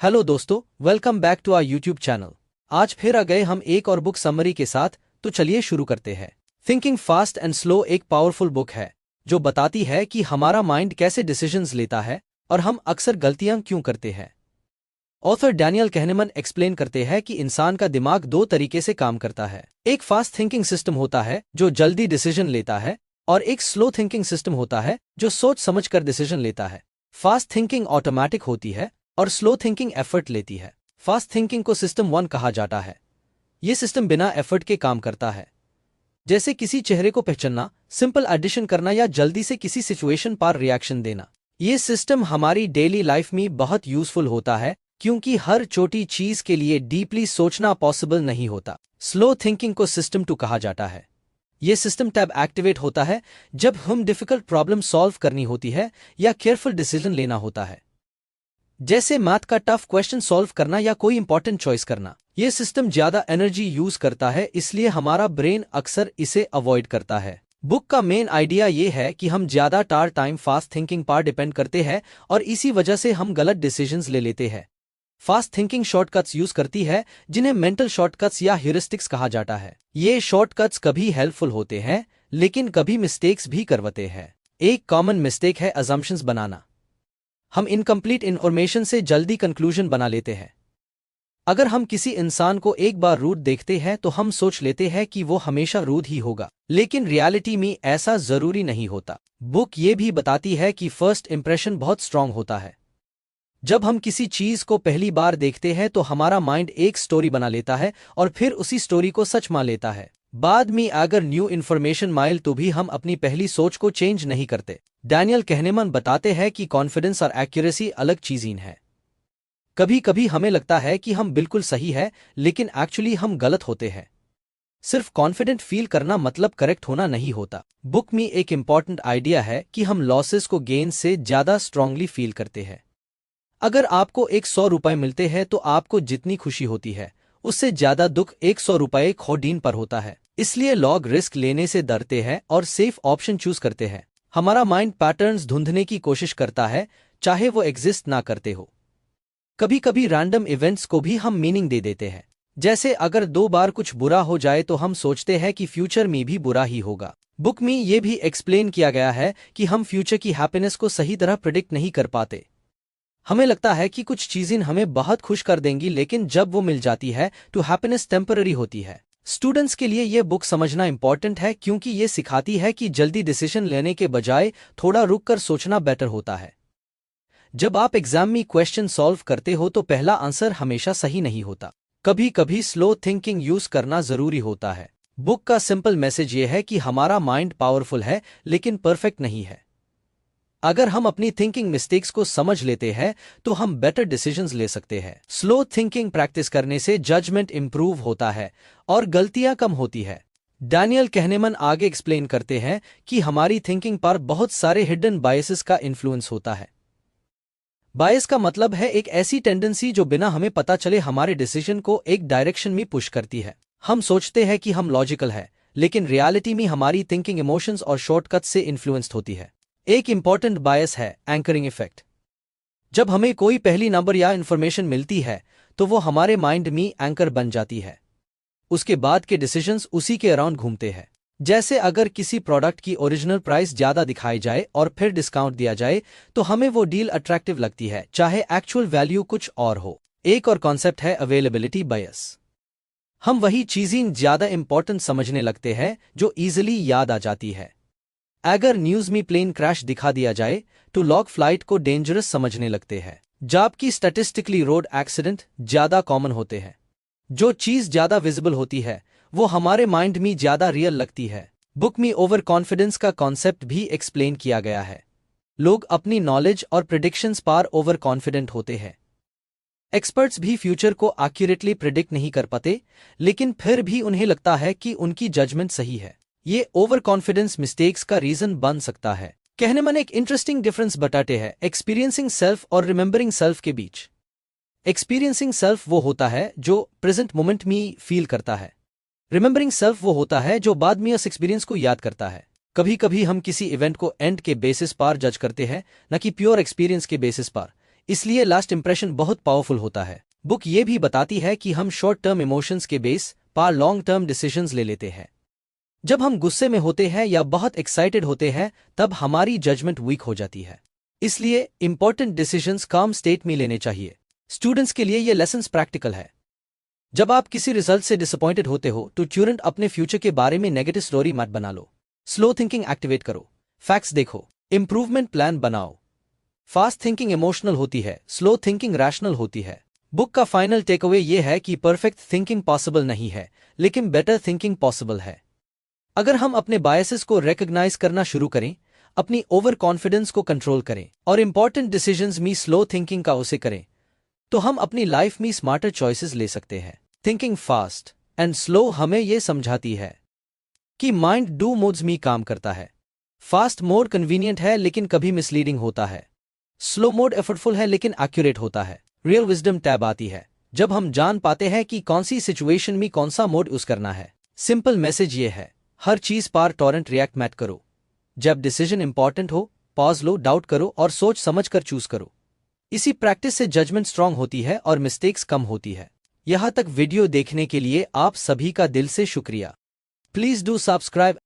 Hello दोस्तों, welcome back to our YouTube channel. आज फिर आ गए हम एक और बुक समरी के साथ। तो चलिए शुरू करते हैं। थिंकिंग फास्ट एंड स्लो एक पावरफुल बुक है जो बताती है कि हमारा माइंड कैसे डिसीजंस लेता है और हम अक्सर गलतियां क्यों करते हैं। ऑथर डैनियल कहनेमन एक्सप्लेन करते हैं कि इंसान का दिमाग दो तरीके से काम करता है। एक फास्ट थिंकिंग सिस्टम होता है जो जल्दी डिसीजन लेता है, और एक स्लो थिंकिंग सिस्टम होता है जो सोच समझकर डिसीजन लेता है। फास्ट थिंकिंग ऑटोमेटिक होती है और स्लो थिंकिंग एफर्ट लेती है। फास्ट थिंकिंग को सिस्टम 1 कहा जाता है। ये सिस्टम बिना एफर्ट के काम करता है, जैसे किसी चेहरे को पहचानना, सिंपल एडिशन करना या जल्दी से किसी सिचुएशन पर रिएक्शन देना। ये सिस्टम हमारी डेली लाइफ में बहुत यूजफुल होता है क्योंकि हर छोटी चीज के लिए डीपली सोचना पॉसिबल नहीं होता। स्लो थिंकिंग को सिस्टम 2 कहा जाता है। ये सिस्टम तब एक्टिवेट होता है जब हम डिफिकल्ट प्रॉब्लम सॉल्व करनी होती है या केयरफुल डिसीजन लेना होता है, जैसे मैथ का टफ क्वेश्चन सॉल्व करना या कोई इंपॉर्टेंट चॉइस करना। यह सिस्टम ज्यादा एनर्जी यूज करता है, इसलिए हमारा ब्रेन अक्सर इसे अवॉइड करता है। बुक का मेन आइडिया ये है कि हम ज्यादा टाइम फास्ट थिंकिंग पर डिपेंड करते हैं और इसी वजह से हम गलत डिसीजंस ले लेते हैं। फास्ट थिंकिंग शॉर्टकट्स यूज करती है जिन्हें मेंटल शॉर्टकट्स या ह्यूरिस्टिक्स कहा जाता है। ये शॉर्टकट्स कभी हेल्पफुल होते हैं लेकिन कभी मिस्टेक्स भी करवाते हैं। एक कॉमन मिस्टेक है अजम्पशंस बनाना। हम इनकम्प्लीट इन्फॉर्मेशन से जल्दी कंक्लूजन बना लेते हैं। अगर हम किसी इंसान को एक बार रूड देखते हैं तो हम सोच लेते हैं कि वो हमेशा रूड ही होगा, लेकिन रियलिटी में ऐसा जरूरी नहीं होता। बुक ये भी बताती है कि फर्स्ट इंप्रेशन बहुत स्ट्रांग होता है। जब हम किसी चीज को पहली बार देखते हैं तो हमारा माइंड एक स्टोरी बना लेता है और फिर उसी स्टोरी को सच मान लेता है। बाद में अगर न्यू इन्फॉर्मेशन माइल तो भी हम अपनी पहली सोच को चेंज नहीं करते। डैनियल कहनेमन बताते हैं कि कॉन्फिडेंस और एक्यूरेसी अलग चीजें हैं। कभी कभी हमें लगता है कि हम बिल्कुल सही है, लेकिन एक्चुअली हम गलत होते हैं। सिर्फ कॉन्फिडेंट फील करना मतलब करेक्ट होना नहीं होता। बुक में एक इंपॉर्टेंट आइडिया है कि हम लॉसेस को गेन से ज्यादा स्ट्रांगली फील करते हैं। अगर आपको 100 रुपए मिलते हैं तो आपको जितनी खुशी होती है उससे ज्यादा दुख 100 रुपए खोने पर होता है। इसलिए लोग रिस्क लेने से डरते हैं और सेफ ऑप्शन चूज करते हैं। हमारा माइंड पैटर्न्स ढूंढने की कोशिश करता है, चाहे वो एग्जिस्ट ना करते हो। कभी कभी रैंडम इवेंट्स को भी हम मीनिंग दे देते हैं, जैसे अगर 2 बार कुछ बुरा हो जाए तो हम सोचते हैं कि फ्यूचर में भी बुरा ही होगा। बुक में ये भी एक्सप्लेन किया गया है कि हम फ्यूचर की हैप्पीनेस को सही तरह प्रिडिक्ट नहीं कर पाते। हमें लगता है कि कुछ चीजें हमें बहुत खुश कर देंगी, लेकिन जब वो मिल जाती है तो हैप्पीनेस टेम्पररी होती है। स्टूडेंट्स के लिए यह बुक समझना इंपॉर्टेंट है क्योंकि ये सिखाती है कि जल्दी डिसीजन लेने के बजाय थोड़ा रुककर सोचना बेटर होता है। जब आप एग्जाम में क्वेश्चन सॉल्व करते हो तो पहला आंसर हमेशा सही नहीं होता। कभी कभी स्लो थिंकिंग यूज करना जरूरी होता है। बुक का सिंपल मैसेज ये है कि हमारा माइंड पावरफुल है लेकिन परफेक्ट नहीं है। अगर हम अपनी थिंकिंग मिस्टेक्स को समझ लेते हैं तो हम बेटर डिसीजंस ले सकते हैं। स्लो थिंकिंग प्रैक्टिस करने से जजमेंट इंप्रूव होता है और गलतियां कम होती है। डैनियल कहनेमन आगे एक्सप्लेन करते हैं कि हमारी थिंकिंग पर बहुत सारे हिडन बायसेस का इन्फ्लुएंस होता है। बायस का मतलब है एक ऐसी टेंडेंसी जो बिना हमें पता चले हमारे डिसीजन को एक डायरेक्शन में पुश करती है। हम सोचते हैं कि हम लॉजिकल है, लेकिन रियलिटी में हमारी थिंकिंग इमोशंस और शॉर्टकट से इन्फ्लुएंस्ड होती है। एक इंपॉर्टेंट बायस है एंकरिंग इफेक्ट। जब हमें कोई पहली नंबर या इन्फॉर्मेशन मिलती है तो वो हमारे माइंड में एंकर बन जाती है। उसके बाद के डिसीजंस उसी के अराउंड घूमते हैं। जैसे अगर किसी प्रोडक्ट की ओरिजिनल प्राइस ज्यादा दिखाई जाए और फिर डिस्काउंट दिया जाए तो हमें वो डील अट्रैक्टिव लगती है, चाहे एक्चुअल वैल्यू कुछ और हो। एक और कॉन्सेप्ट है अवेलेबिलिटी बायस। हम वही चीजें ज्यादा इंपॉर्टेंट समझने लगते हैं जो इजिली याद आ जाती है। अगर न्यूज में प्लेन क्रैश दिखा दिया जाए तो लोग फ्लाइट को डेंजरस समझने लगते हैं, जबकि स्टैटिस्टिकली रोड एक्सीडेंट ज्यादा कॉमन होते हैं। जो चीज ज्यादा विजिबल होती है वो हमारे माइंड में ज्यादा रियल लगती है। बुक में ओवर कॉन्फिडेंस का कॉन्सेप्ट भी एक्सप्लेन किया गया है। लोग अपनी नॉलेज और प्रिडिक्शंस पर ओवर कॉन्फिडेंट होते हैं। एक्सपर्ट्स भी फ्यूचर को एक्यूरेटली प्रिडिक्ट नहीं कर पाते, लेकिन फिर भी उन्हें लगता है कि उनकी जजमेंट सही है। ये ओवर कॉन्फिडेंस मिस्टेक्स का रीजन बन सकता है। कहनेमन एक इंटरेस्टिंग डिफरेंस बताते हैं एक्सपीरियंसिंग सेल्फ और रिमेंबरिंग सेल्फ के बीच। एक्सपीरियंसिंग सेल्फ वो होता है जो प्रेजेंट मोमेंट में फील करता है। रिमेंबरिंग सेल्फ वो होता है जो बाद में उस एक्सपीरियंस को याद करता है। कभी कभी हम किसी इवेंट को एंड के बेसिस पर जज करते हैं, न कि प्योर एक्सपीरियंस के बेसिस पर। इसलिए लास्ट इंप्रेशन बहुत पावरफुल होता है। बुक ये भी बताती है कि हम शॉर्ट टर्म इमोशंस के बेस पर लॉन्ग टर्म डिसीजंस ले लेते हैं। जब हम गुस्से में होते हैं या बहुत एक्साइटेड होते हैं तब हमारी जजमेंट वीक हो जाती है। इसलिए इंपॉर्टेंट डिसीजंस काम स्टेट में लेने चाहिए। स्टूडेंट्स के लिए ये लेसन्स प्रैक्टिकल है। जब आप किसी रिजल्ट से डिसअपॉइंटेड होते हो तो तुरंत अपने फ्यूचर के बारे में नेगेटिव स्टोरी मत बना लो। स्लो थिंकिंग एक्टिवेट करो, फैक्ट्स देखो, इंप्रूवमेंट प्लान बनाओ। फास्ट थिंकिंग इमोशनल होती है, स्लो थिंकिंग रैशनल होती है। बुक का फाइनल टेकअवे ये है कि परफेक्ट थिंकिंग पॉसिबल नहीं है, लेकिन बेटर थिंकिंग पॉसिबल है। अगर हम अपने बायसेस को रिकॉग्नाइज करना शुरू करें, अपनी ओवर कॉन्फिडेंस को कंट्रोल करें और इंपॉर्टेंट डिसीजंस में स्लो थिंकिंग का उसे करें, तो हम अपनी लाइफ में स्मार्टर चॉइसेस ले सकते हैं। थिंकिंग फास्ट एंड स्लो हमें यह समझाती है कि माइंड डू मोड्स में काम करता है। फास्ट मोड कन्वीनियंट है लेकिन कभी मिसलीडिंग होता है। स्लो मोड एफर्टफुल है लेकिन एक्यूरेट होता है। रियल विजडम टैब आती है जब हम जान पाते हैं कि कौन सी सिचुएशन में कौन सा मोड यूज करना है। सिंपल मैसेज ये है, हर चीज पर टॉरेंट रिएक्ट मत करो। जब डिसीजन इंपॉर्टेंट हो, पॉज लो, डाउट करो और सोच समझ कर चूज करो। इसी प्रैक्टिस से जजमेंट स्ट्रांग होती है और मिस्टेक्स कम होती है। यहाँ तक वीडियो देखने के लिए आप सभी का दिल से शुक्रिया। Please do subscribe